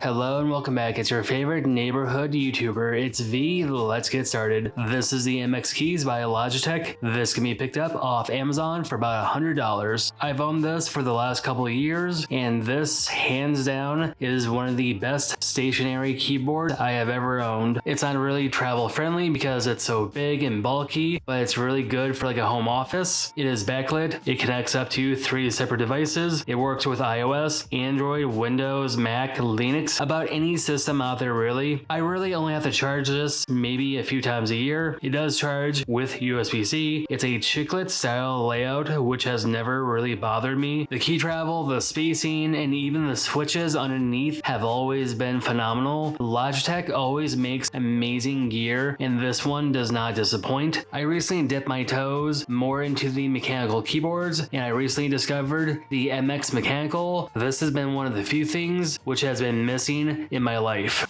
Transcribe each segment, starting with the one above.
Hello and welcome back. It's your favorite neighborhood YouTuber. It's V. Let's get started. This is the MX keys by Logitech. This can be picked up off Amazon for about $100. I've owned this for the last couple of years, and this, hands down, is one of the best stationary keyboard I have ever owned. It's not really travel friendly because it's so big and bulky, but it's really good for like a home office. It is backlit. It connects up to 3 separate devices. It works with iOS, Android, Windows, Mac, Linux, about any system out there really. I really only have to charge this maybe a few times a year. It does charge with USB-C. It's a chiclet style layout, which has never really bothered me. The key travel, the spacing, and even the switches underneath have always been phenomenal. Logitech always makes amazing gear, and this one does not disappoint. I recently dipped my toes more into the mechanical keyboards, and I recently discovered the MX Mechanical. This has been one of the few things which has been missing in my life.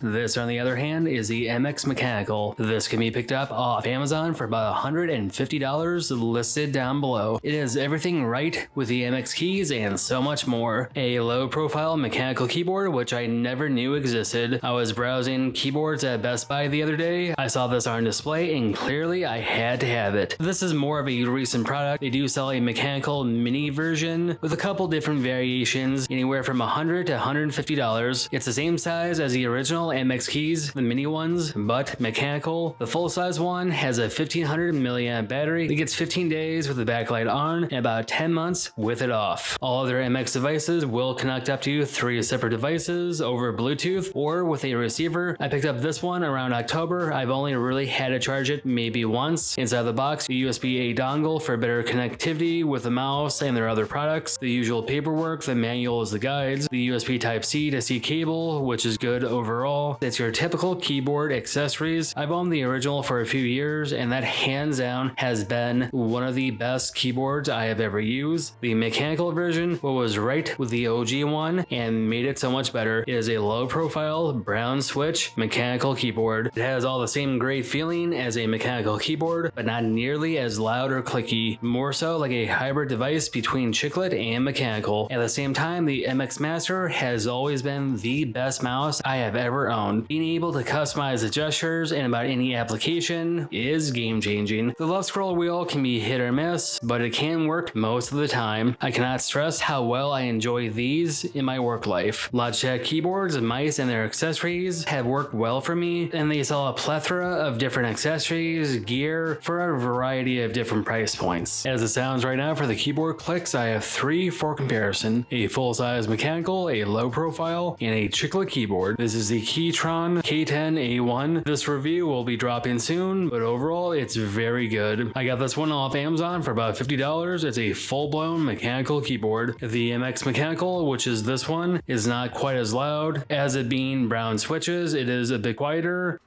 This, on the other hand, is the MX Mechanical. This can be picked up off Amazon for about $150, listed down below. It has everything right with the MX keys and so much more. A low-profile mechanical keyboard, which I never knew existed. I was browsing keyboards at Best Buy the other day. I saw this on display, and clearly I had to have it. This is more of a recent product. They do sell a mechanical mini version with a couple different variations, anywhere from $100 to $150. It's the same size as the original MX keys, the mini ones, but mechanical. The full-size one has a 1500 milliamp battery. It gets 15 days with the backlight on and about 10 months with it off. All other MX devices will connect up to 3 separate devices over Bluetooth or with a receiver. I picked up this one around October. I've only really had to charge it maybe once. Inside the box, a USB-A dongle for better connectivity with the mouse and their other products, the usual paperwork, the manuals, the guides, the USB Type-C to C cable, which is good overall. It's your typical keyboard accessories. I've owned the original for a few years, and that hands down has been one of the best keyboards I have ever used. The mechanical version was right with the OG one and made it so much better. It is a low profile brown switch mechanical keyboard. It has all the same great feeling as a mechanical keyboard, but not nearly as loud or clicky. More so like a hybrid device between chiclet and mechanical. At the same time, the MX Master has always been the best mouse I have ever owned. Being able to customize the gestures in about any application is game changing. The left scroll wheel can be hit or miss, but it can work most of the time. I cannot stress how well I enjoy these in my work life. Logitech keyboards, mice, and their accessories have worked well for me, and they sell a plethora of different accessories, gear, for a variety of different price points. As it sounds right now for the keyboard clicks, I have 3 for comparison: a full-size mechanical, a low profile, and a chiclet keyboard. This is the Keytron K10A1. This review will be dropping soon, but overall it's very good. I got this one off Amazon for about $50. It's a full-blown mechanical keyboard. The MX Mechanical, which is this one, is not quite as loud. As it being brown switches, it is a bit quieter.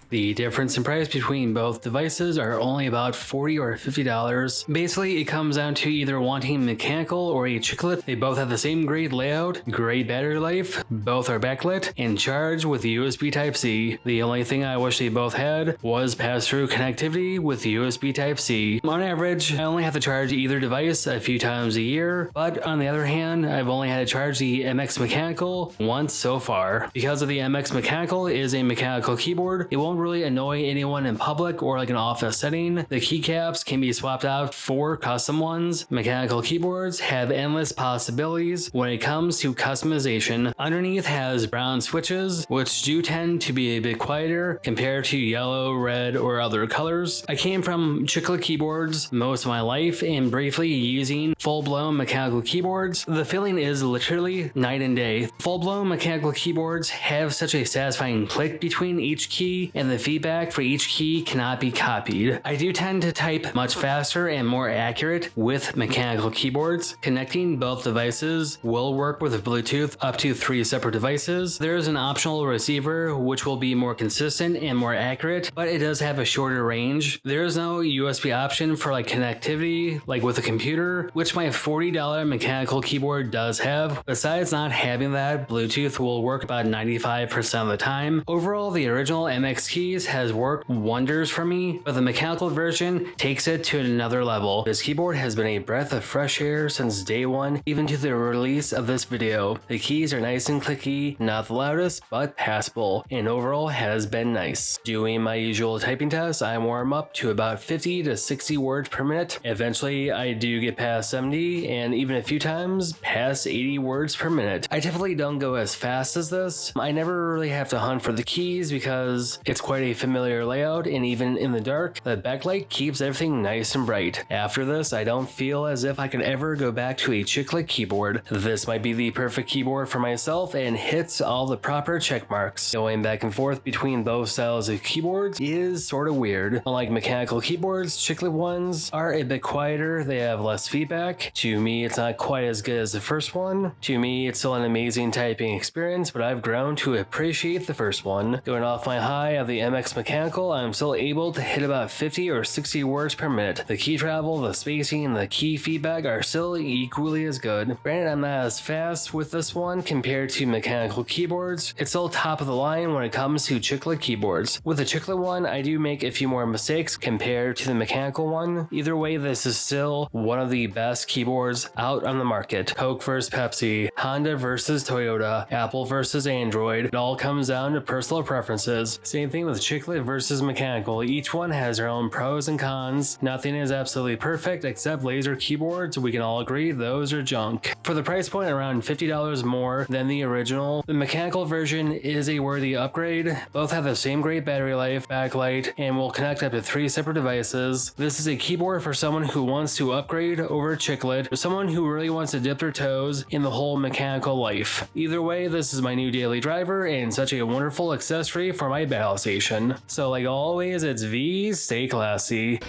The difference in price between both devices are only about $40 or $50. Basically, it comes down to either wanting mechanical or a chiclet. They both have the same great layout, great battery life, both are backlit, and charge with USB Type-C. The only thing I wish they both had was pass-through connectivity with USB Type-C. On average, I only have to charge either device a few times a year, but on the other hand, I've only had to charge the MX Mechanical once so far. Because of the MX Mechanical is a mechanical keyboard, it won't really annoy anyone in public or like an office setting. The keycaps can be swapped out for custom ones. Mechanical keyboards have endless possibilities when it comes to customization. Underneath has brown switches, which do tend to be a bit quieter compared to yellow, red, or other colors. I came from chiclet keyboards most of my life, and briefly using full-blown mechanical keyboards, the feeling is literally night and day. Full-blown mechanical keyboards have such a satisfying click between each key, and and the feedback for each key cannot be copied. I do tend to type much faster and more accurate with mechanical keyboards. Connecting both devices will work with Bluetooth up to 3 separate devices. There is an optional receiver which will be more consistent and more accurate, but it does have a shorter range. There is no USB option for like connectivity like with a computer, which my $40 mechanical keyboard does have. Besides not having that, Bluetooth will work about 95% of the time. Overall, the original MX keys has worked wonders for me, but the mechanical version takes it to another level. This keyboard has been a breath of fresh air since day one, even to the release of this video. The keys are nice and clicky, not the loudest, but passable, and overall has been nice. Doing my usual typing test, I warm up to about 50 to 60 words per minute. Eventually, I do get past 70, and even a few times past 80 words per minute. I typically don't go as fast as this. I never really have to hunt for the keys because it's quite a familiar layout, and even in the dark, the backlight keeps everything nice and bright. After this, I don't feel as if I could ever go back to a chiclet keyboard. This might be the perfect keyboard for myself and hits all the proper check marks. Going back and forth between both styles of keyboards is sort of weird. Unlike mechanical keyboards, chiclet ones are a bit quieter, they have less feedback. To me, it's not quite as good as the first one. To me, it's still an amazing typing experience, but I've grown to appreciate the first one. Going off my high of the MX Mechanical, I'm still able to hit about 50 or 60 words per minute. The key travel, the spacing, and the key feedback are still equally as good. Granted, I'm not as fast with this one compared to mechanical keyboards. It's still top of the line when it comes to chiclet keyboards. With the chiclet one, I do make a few more mistakes compared to the mechanical one. Either way, this is still one of the best keyboards out on the market. Coke versus Pepsi, Honda versus Toyota, Apple versus Android. It all comes down to personal preferences. Same thing with chiclet versus mechanical. Each one has their own pros and cons. Nothing is absolutely perfect except laser keyboards. We can all agree those are junk. For the price point around $50 more than the original, the mechanical version is a worthy upgrade. Both have the same great battery life, backlight, and will connect up to 3 separate devices. This is a keyboard for someone who wants to upgrade over chiclet, or someone who really wants to dip their toes in the whole mechanical life. Either way, this is my new daily driver and such a wonderful accessory for my battle station. So like always, it's V, stay classy.